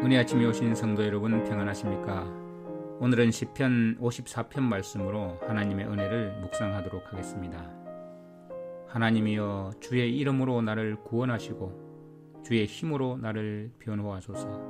은혜 아침에 오신 성도 여러분 평안하십니까? 오늘은 시편 54편 말씀으로 하나님의 은혜를 묵상하도록 하겠습니다. 하나님이여 주의 이름으로 나를 구원하시고 주의 힘으로 나를 변호하소서.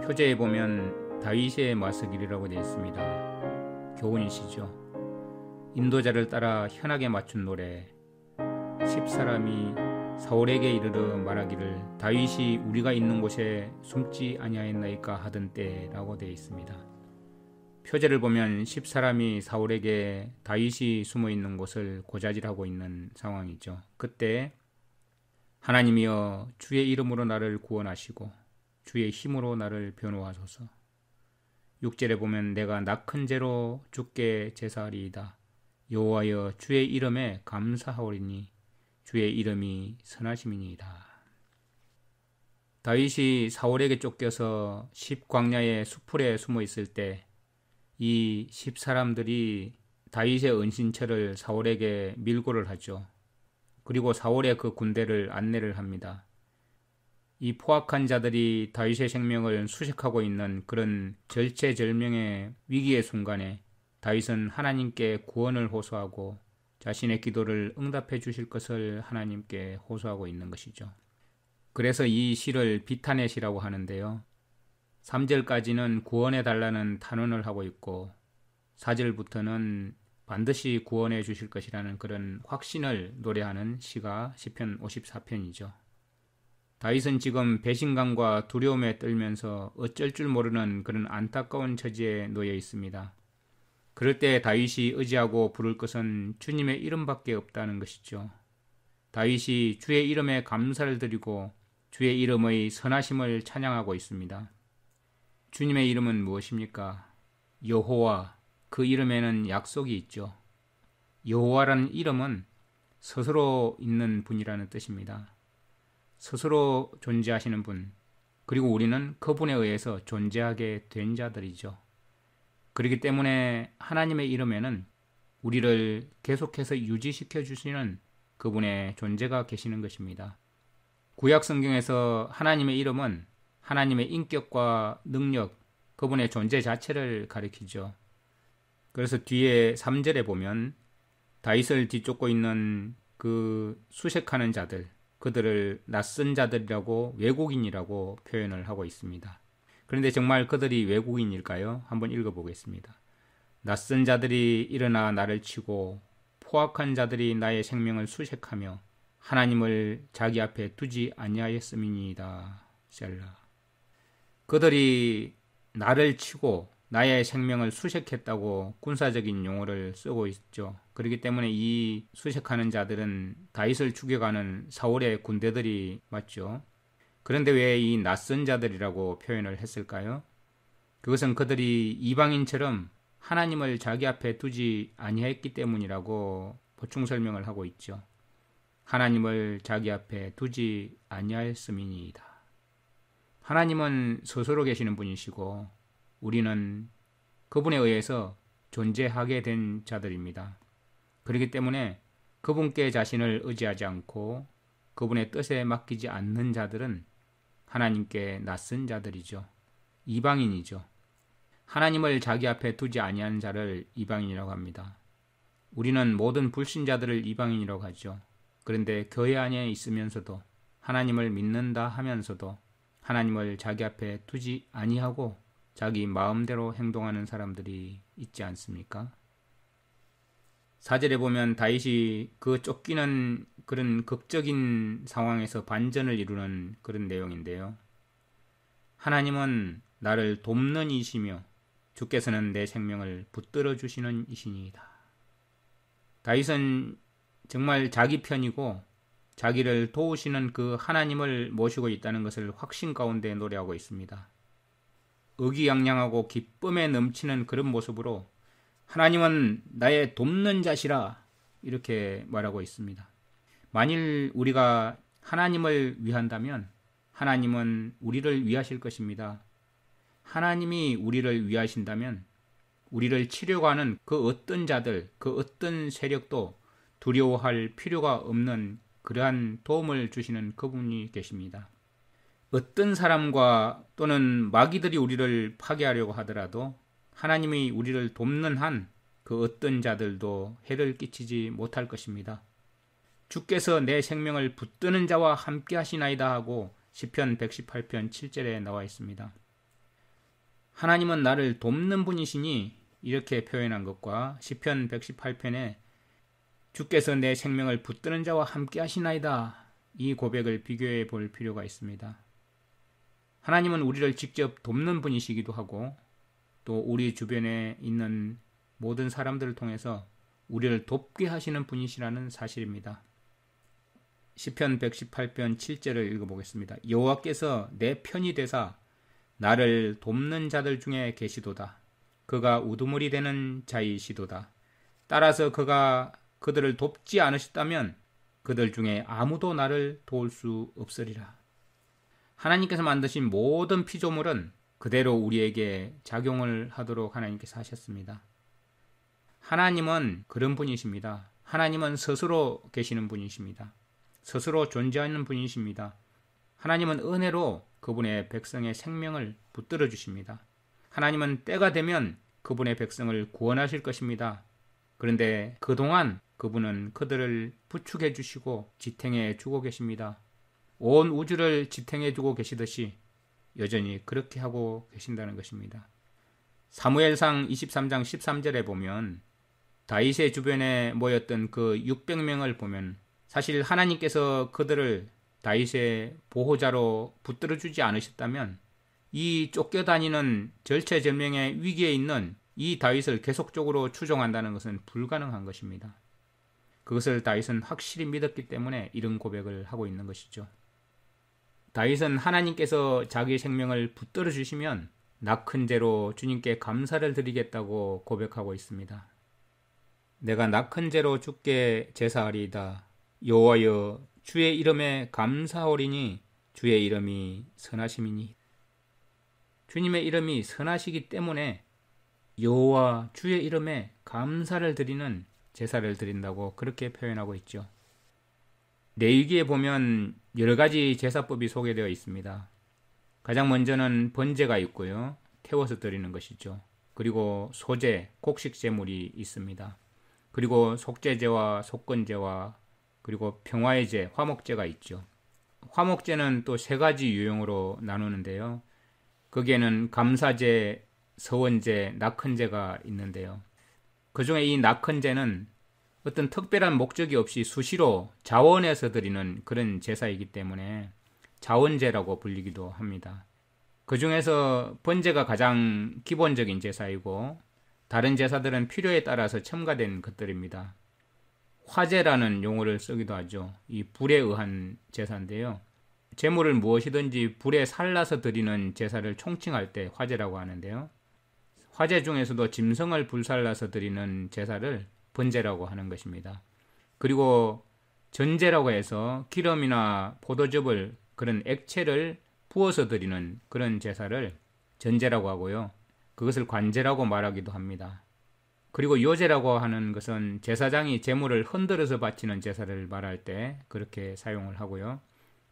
표제에 보면 다윗의 마스길이라고 되어 있습니다. 교훈이시죠. 인도자를 따라 현악에 맞춘 노래. 10사람이 사울에게 이르러 말하기를 다윗이 우리가 있는 곳에 숨지 아니하였나이까 하던 때라고 되어 있습니다. 표제를 보면 10사람이 사울에게 다윗이 숨어 있는 곳을 고자질하고 있는 상황이죠. 그때 하나님이여 주의 이름으로 나를 구원하시고 주의 힘으로 나를 변호하소서. 6절에 보면 내가 낙한 죄로 주께 제사하리이다. 여호와여 주의 이름에 감사하오리니 주의 이름이 선하심이니이다. 다윗이 사울에게 쫓겨서 십광야의 수풀에 숨어 있을 때 이 10사람들이 다윗의 은신처를 사울에게 밀고를 하죠. 그리고 사울의 그 군대를 안내를 합니다. 이 포악한 자들이 다윗의 생명을 수색하고 있는 그런 절체절명의 위기의 순간에 다윗은 하나님께 구원을 호소하고 자신의 기도를 응답해 주실 것을 하나님께 호소하고 있는 것이죠. 그래서 이 시를 비탄의 시라고 하는데요. 3절까지는 구원해 달라는 탄원을 하고 있고 4절부터는 반드시 구원해 주실 것이라는 그런 확신을 노래하는 시가 시편 54편이죠. 다윗은 지금 배신감과 두려움에 떨면서 어쩔 줄 모르는 그런 안타까운 처지에 놓여 있습니다. 그럴 때 다윗이 의지하고 부를 것은 주님의 이름밖에 없다는 것이죠. 다윗이 주의 이름에 감사를 드리고 주의 이름의 선하심을 찬양하고 있습니다. 주님의 이름은 무엇입니까? 여호와, 그 이름에는 약속이 있죠. 여호와라는 이름은 스스로 있는 분이라는 뜻입니다. 스스로 존재하시는 분, 그리고 우리는 그분에 의해서 존재하게 된 자들이죠. 그렇기 때문에 하나님의 이름에는 우리를 계속해서 유지시켜 주시는 그분의 존재가 계시는 것입니다. 구약 성경에서 하나님의 이름은 하나님의 인격과 능력, 그분의 존재 자체를 가리키죠. 그래서 뒤에 3절에 보면 다윗을 뒤쫓고 있는 그 수색하는 자들, 그들을 낯선 자들이라고 외국인이라고 표현을 하고 있습니다. 그런데 정말 그들이 외국인일까요? 한번 읽어보겠습니다. 낯선 자들이 일어나 나를 치고 포악한 자들이 나의 생명을 수색하며 하나님을 자기 앞에 두지 아니하였음이니이다. 셀라. 그들이 나를 치고 나의 생명을 수색했다고 군사적인 용어를 쓰고 있죠. 그렇기 때문에 이 수색하는 자들은 다윗을 죽여가는 사울의 군대들이 맞죠. 그런데 왜 이 낯선 자들이라고 표현을 했을까요? 그것은 그들이 이방인처럼 하나님을 자기 앞에 두지 아니했기 때문이라고 보충 설명을 하고 있죠. 하나님을 자기 앞에 두지 아니하였음이니이다. 하나님은 스스로 계시는 분이시고 우리는 그분에 의해서 존재하게 된 자들입니다. 그렇기 때문에 그분께 자신을 의지하지 않고 그분의 뜻에 맡기지 않는 자들은 하나님께 낯선 자들이죠. 이방인이죠. 하나님을 자기 앞에 두지 아니한 자를 이방인이라고 합니다. 우리는 모든 불신자들을 이방인이라고 하죠. 그런데 교회 안에 있으면서도 하나님을 믿는다 하면서도 하나님을 자기 앞에 두지 아니하고 자기 마음대로 행동하는 사람들이 있지 않습니까? 4절에 보면 다윗이 그 쫓기는 그런 극적인 상황에서 반전을 이루는 그런 내용인데요. 하나님은 나를 돕는 이시며 주께서는 내 생명을 붙들어 주시는 이시니이다. 다윗은 정말 자기 편이고 자기를 도우시는 그 하나님을 모시고 있다는 것을 확신 가운데 노래하고 있습니다. 의기양양하고 기쁨에 넘치는 그런 모습으로 하나님은 나의 돕는 자시라 이렇게 말하고 있습니다. 만일 우리가 하나님을 위한다면 하나님은 우리를 위하실 것입니다. 하나님이 우리를 위하신다면 우리를 치려고 하는 그 어떤 자들, 그 어떤 세력도 두려워할 필요가 없는 그러한 도움을 주시는 그분이 계십니다. 어떤 사람과 또는 마귀들이 우리를 파괴하려고 하더라도 하나님이 우리를 돕는 한 그 어떤 자들도 해를 끼치지 못할 것입니다. 주께서 내 생명을 붙드는 자와 함께 하시나이다 하고 시편 118편 7절에 나와 있습니다. 하나님은 나를 돕는 분이시니 이렇게 표현한 것과 시편 118편에 주께서 내 생명을 붙드는 자와 함께 하시나이다, 이 고백을 비교해 볼 필요가 있습니다. 하나님은 우리를 직접 돕는 분이시기도 하고 또 우리 주변에 있는 모든 사람들을 통해서 우리를 돕게 하시는 분이시라는 사실입니다. 시편 118편 7절을 읽어보겠습니다. 여호와께서 내 편이 되사 나를 돕는 자들 중에 계시도다. 그가 우두머리 되는 자이시도다. 따라서 그가 그들을 돕지 않으셨다면 그들 중에 아무도 나를 도울 수 없으리라. 하나님께서 만드신 모든 피조물은 그대로 우리에게 작용을 하도록 하나님께서 하셨습니다. 하나님은 그런 분이십니다. 하나님은 스스로 계시는 분이십니다. 스스로 존재하는 분이십니다. 하나님은 은혜로 그분의 백성의 생명을 붙들어 주십니다. 하나님은 때가 되면 그분의 백성을 구원하실 것입니다. 그런데 그동안 그분은 그들을 부축해 주시고 지탱해 주고 계십니다. 온 우주를 지탱해 주고 계시듯이 여전히 그렇게 하고 계신다는 것입니다. 사무엘상 23장 13절에 보면 다윗의 주변에 모였던 그 600명을 보면 사실 하나님께서 그들을 다윗의 보호자로 붙들어 주지 않으셨다면 이 쫓겨다니는 절체절명의 위기에 있는 이 다윗을 계속적으로 추종한다는 것은 불가능한 것입니다. 그것을 다윗은 확실히 믿었기 때문에 이런 고백을 하고 있는 것이죠. 다윗은 하나님께서 자기의 생명을 붙들어 주시면 낙헌 제로 주님께 감사를 드리겠다고 고백하고 있습니다. 내가 낙헌 제로 주께 제사하리이다. 여호와여 주의 이름에 감사하오리니 주의 이름이 선하심이니. 주님의 이름이 선하시기 때문에 여호와 주의 이름에 감사를 드리는 제사를 드린다고 그렇게 표현하고 있죠. 레위기에 보면 여러 가지 제사법이 소개되어 있습니다. 가장 먼저는 번제가 있고요. 태워서 드리는 것이죠. 그리고 소제, 곡식 제물이 있습니다. 그리고 속죄제와 속건제와 그리고 평화의 제, 화목제가 있죠. 화목제는 또 세 가지 유형으로 나누는데요. 거기에는 감사제, 서원제, 낙헌제가 있는데요. 그중에 이 낙헌제는 어떤 특별한 목적이 없이 수시로 자원해서 드리는 그런 제사이기 때문에 자원제라고 불리기도 합니다. 그 중에서 번제가 가장 기본적인 제사이고 다른 제사들은 필요에 따라서 첨가된 것들입니다. 화제라는 용어를 쓰기도 하죠. 이 불에 의한 제사인데요. 제물을 무엇이든지 불에 살라서 드리는 제사를 총칭할 때 화제라고 하는데요. 화제 중에서도 짐승을 불살라서 드리는 제사를 번제라고 하는 것입니다. 그리고 전제라고 해서 기름이나 포도즙을 그런 액체를 부어서 드리는 그런 제사를 전제라고 하고요. 그것을 관제라고 말하기도 합니다. 그리고 요제라고 하는 것은 제사장이 제물을 흔들어서 바치는 제사를 말할 때 그렇게 사용을 하고요.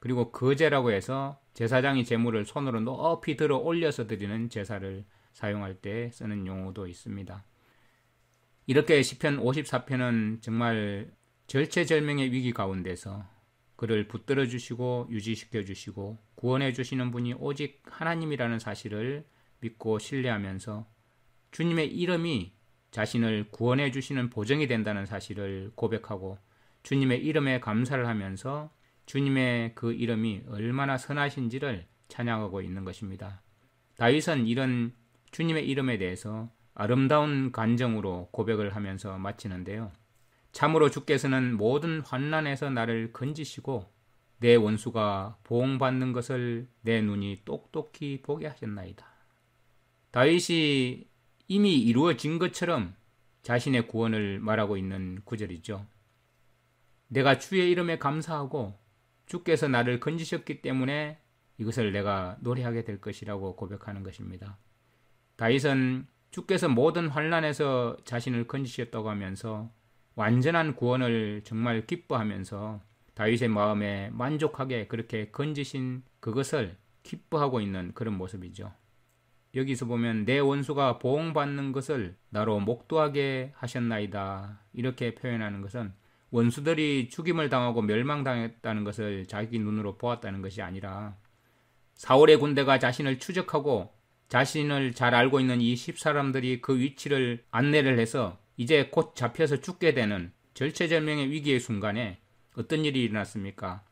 그리고 거제라고 해서 제사장이 제물을 손으로 높이 들어 올려서 드리는 제사를 사용할 때 쓰는 용어도 있습니다. 이렇게 시편 54편은 정말 절체절명의 위기 가운데서 그를 붙들어 주시고 유지시켜 주시고 구원해 주시는 분이 오직 하나님이라는 사실을 믿고 신뢰하면서 주님의 이름이 자신을 구원해 주시는 보증이 된다는 사실을 고백하고 주님의 이름에 감사를 하면서 주님의 그 이름이 얼마나 선하신지를 찬양하고 있는 것입니다. 다윗은 이런 주님의 이름에 대해서 아름다운 간정으로 고백을 하면서 마치는데요. 참으로 주께서는 모든 환난에서 나를 건지시고 내 원수가 보응받는 것을 내 눈이 똑똑히 보게 하셨나이다. 다윗이 이미 이루어진 것처럼 자신의 구원을 말하고 있는 구절이죠. 내가 주의 이름에 감사하고 주께서 나를 건지셨기 때문에 이것을 내가 노래하게 될 것이라고 고백하는 것입니다. 다윗은 주께서 모든 환난에서 자신을 건지셨다고 하면서 완전한 구원을 정말 기뻐하면서 다윗의 마음에 만족하게 그렇게 건지신 그것을 기뻐하고 있는 그런 모습이죠. 여기서 보면 내 원수가 보응받는 것을 나로 목도하게 하셨나이다. 이렇게 표현하는 것은 원수들이 죽임을 당하고 멸망당했다는 것을 자기 눈으로 보았다는 것이 아니라 사울의 군대가 자신을 추적하고 자신을 잘 알고 있는 이 10사람들이 그 위치를 안내를 해서 이제 곧 잡혀서 죽게 되는 절체절명의 위기의 순간에 어떤 일이 일어났습니까?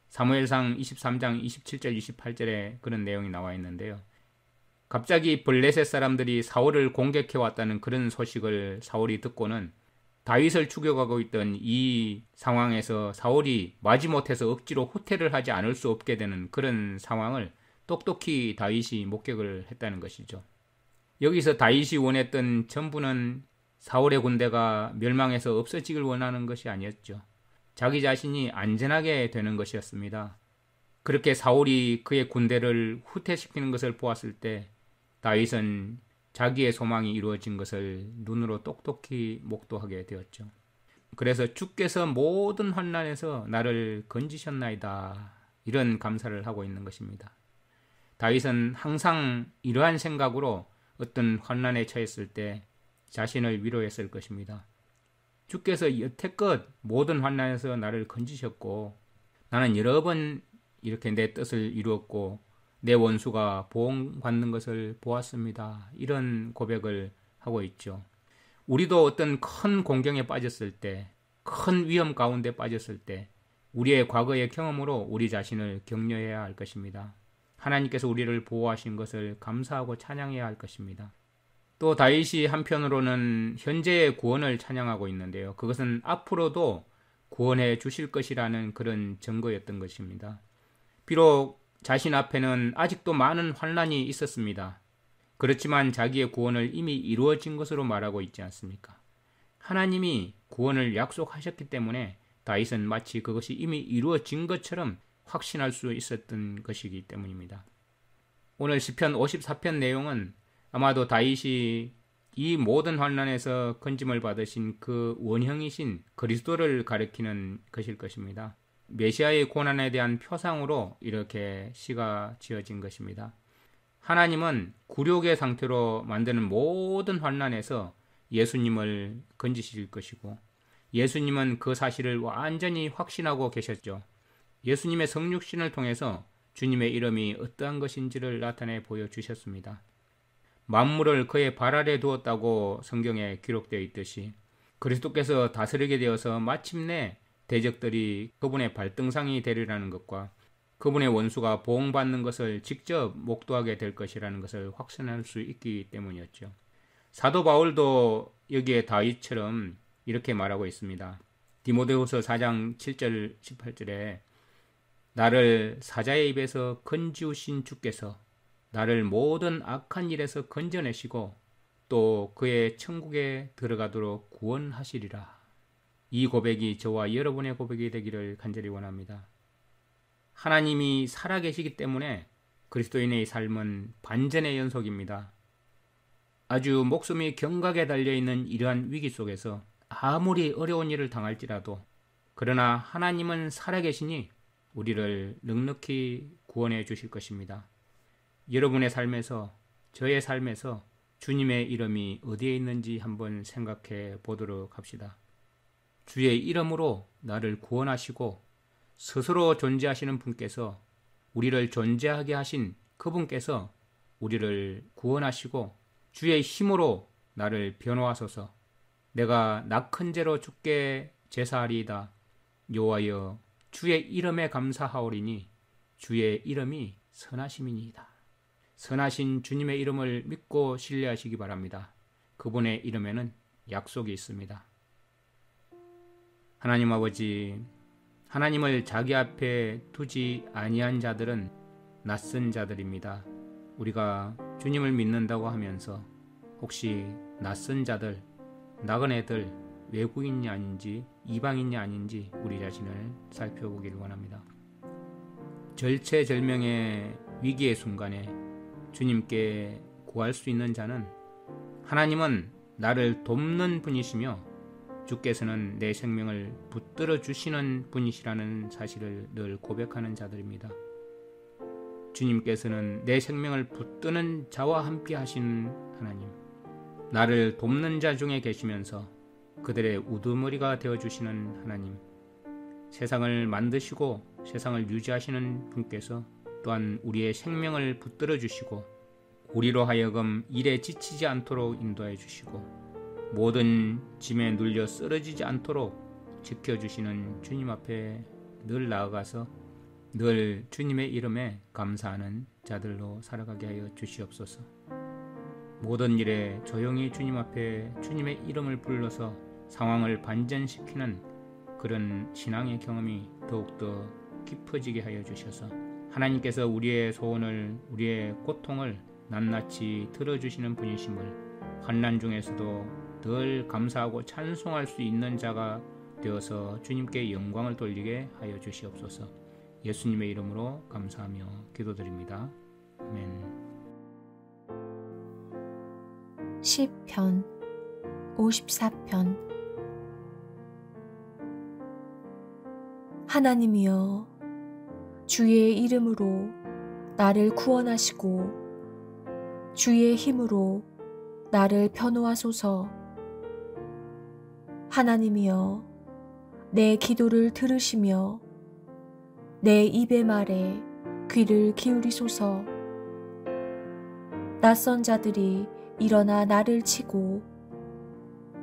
사무엘상 23장 27절 28절에 그런 내용이 나와 있는데요. 갑자기 블레셋 사람들이 사울을 공격해왔다는 그런 소식을 사울이 듣고는 다윗을 추격하고 있던 이 상황에서 사울이 마지못해서 억지로 후퇴를 하지 않을 수 없게 되는 그런 상황을 똑똑히 다윗이 목격을 했다는 것이죠. 여기서 다윗이 원했던 전부는 사울의 군대가 멸망해서 없어지길 원하는 것이 아니었죠. 자기 자신이 안전하게 되는 것이었습니다. 그렇게 사울이 그의 군대를 후퇴시키는 것을 보았을 때 다윗은 자기의 소망이 이루어진 것을 눈으로 똑똑히 목도하게 되었죠. 그래서 주께서 모든 환난에서 나를 건지셨나이다. 이런 감사를 하고 있는 것입니다. 다윗은 항상 이러한 생각으로 어떤 환난에 처했을 때 자신을 위로했을 것입니다. 주께서 여태껏 모든 환난에서 나를 건지셨고 나는 여러 번 이렇게 내 뜻을 이루었고 내 원수가 보응받는 것을 보았습니다. 이런 고백을 하고 있죠. 우리도 어떤 큰 공경에 빠졌을 때, 큰 위험 가운데 빠졌을 때 우리의 과거의 경험으로 우리 자신을 격려해야 할 것입니다. 하나님께서 우리를 보호하신 것을 감사하고 찬양해야 할 것입니다. 또 다윗이 한편으로는 현재의 구원을 찬양하고 있는데요. 그것은 앞으로도 구원해 주실 것이라는 그런 증거였던 것입니다. 비록 자신 앞에는 아직도 많은 환난이 있었습니다. 그렇지만 자기의 구원을 이미 이루어진 것으로 말하고 있지 않습니까? 하나님이 구원을 약속하셨기 때문에 다윗은 마치 그것이 이미 이루어진 것처럼 확신할 수 있었던 것이기 때문입니다. 오늘 시편 54편 내용은 아마도 다윗이 이 모든 환난에서 건짐을 받으신 그 원형이신 그리스도를 가리키는 것일 것입니다. 메시아의 고난에 대한 표상으로 이렇게 시가 지어진 것입니다. 하나님은 굴욕의 상태로 만드는 모든 환난에서 예수님을 건지실 것이고 예수님은 그 사실을 완전히 확신하고 계셨죠. 예수님의 성육신을 통해서 주님의 이름이 어떠한 것인지를 나타내 보여주셨습니다. 만물을 그의 발 아래 두었다고 성경에 기록되어 있듯이 그리스도께서 다스리게 되어서 마침내 대적들이 그분의 발등상이 되리라는 것과 그분의 원수가 보응받는 것을 직접 목도하게 될 것이라는 것을 확신할 수 있기 때문이었죠. 사도 바울도 여기에 다윗처럼 이렇게 말하고 있습니다. 디모데후서 4장 7절 18절에 나를 사자의 입에서 건지우신 주께서 나를 모든 악한 일에서 건져내시고 또 그의 천국에 들어가도록 구원하시리라. 이 고백이 저와 여러분의 고백이 되기를 간절히 원합니다. 하나님이 살아계시기 때문에 그리스도인의 삶은 반전의 연속입니다. 아주 목숨이 경각에 달려있는 이러한 위기 속에서 아무리 어려운 일을 당할지라도 그러나 하나님은 살아계시니 우리를 넉넉히 구원해 주실 것입니다. 여러분의 삶에서 저의 삶에서 주님의 이름이 어디에 있는지 한번 생각해 보도록 합시다. 주의 이름으로 나를 구원하시고 스스로 존재하시는 분께서 우리를 존재하게 하신 그분께서 우리를 구원하시고 주의 힘으로 나를 변호하소서. 내가 낙한 죄로 주께 제사하리이다. 여호와여 주의 이름에 감사하오리니 주의 이름이 선하심이니이다. 선하신 주님의 이름을 믿고 신뢰하시기 바랍니다. 그분의 이름에는 약속이 있습니다. 하나님 아버지, 하나님을 자기 앞에 두지 아니한 자들은 낯선 자들입니다. 우리가 주님을 믿는다고 하면서 혹시 낯선 자들, 나그네들, 외국인이 아닌지 이방인이 아닌지 우리 자신을 살펴보기를 원합니다. 절체절명의 위기의 순간에 주님께 구할 수 있는 자는 하나님은 나를 돕는 분이시며 주께서는 내 생명을 붙들어 주시는 분이시라는 사실을 늘 고백하는 자들입니다. 주님께서는 내 생명을 붙드는 자와 함께 하시는 하나님, 나를 돕는 자 중에 계시면서 그들의 우두머리가 되어주시는 하나님, 세상을 만드시고 세상을 유지하시는 분께서 또한 우리의 생명을 붙들어 주시고 우리로 하여금 일에 지치지 않도록 인도해 주시고 모든 짐에 눌려 쓰러지지 않도록 지켜주시는 주님 앞에 늘 나아가서 늘 주님의 이름에 감사하는 자들로 살아가게 하여 주시옵소서. 모든 일에 조용히 주님 앞에 주님의 이름을 불러서 상황을 반전시키는 그런 신앙의 경험이 더욱더 깊어지게 하여 주셔서 하나님께서 우리의 소원을, 우리의 고통을 낱낱이 들어주시는 분이심을 환난 중에서도 늘 감사하고 찬송할 수 있는 자가 되어서 주님께 영광을 돌리게 하여 주시옵소서. 예수님의 이름으로 감사하며 기도드립니다. 아멘. 시편 54편. 하나님이여, 주의 이름으로 나를 구원하시고 주의 힘으로 나를 변호하소서. 하나님이여, 내 기도를 들으시며 내 입의 말에 귀를 기울이소서. 낯선 자들이 일어나 나를 치고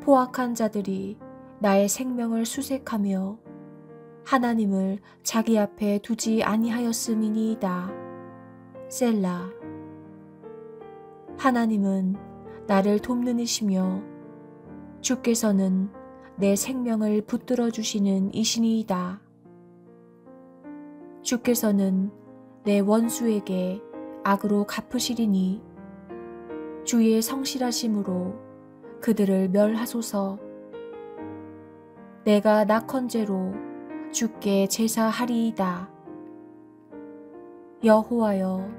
포악한 자들이 나의 생명을 수색하며 하나님을 자기 앞에 두지 아니하였음이니이다. 셀라. 하나님은 나를 돕는 이시며 주께서는 내 생명을 붙들어 주시는 이시니이다. 주께서는 내 원수에게 악으로 갚으시리니 주의 성실하심으로 그들을 멸하소서. 내가 낙헌제로 주께 제사하리이다. 여호와여,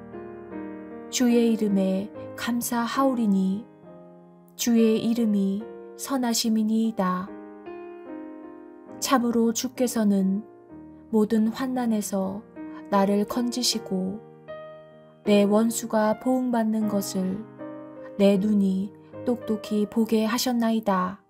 주의 이름에 감사하오리니 주의 이름이 선하심이니이다. 참으로 주께서는 모든 환난에서 나를 건지시고 내 원수가 보응받는 것을 내 눈이 똑똑히 보게 하셨나이다.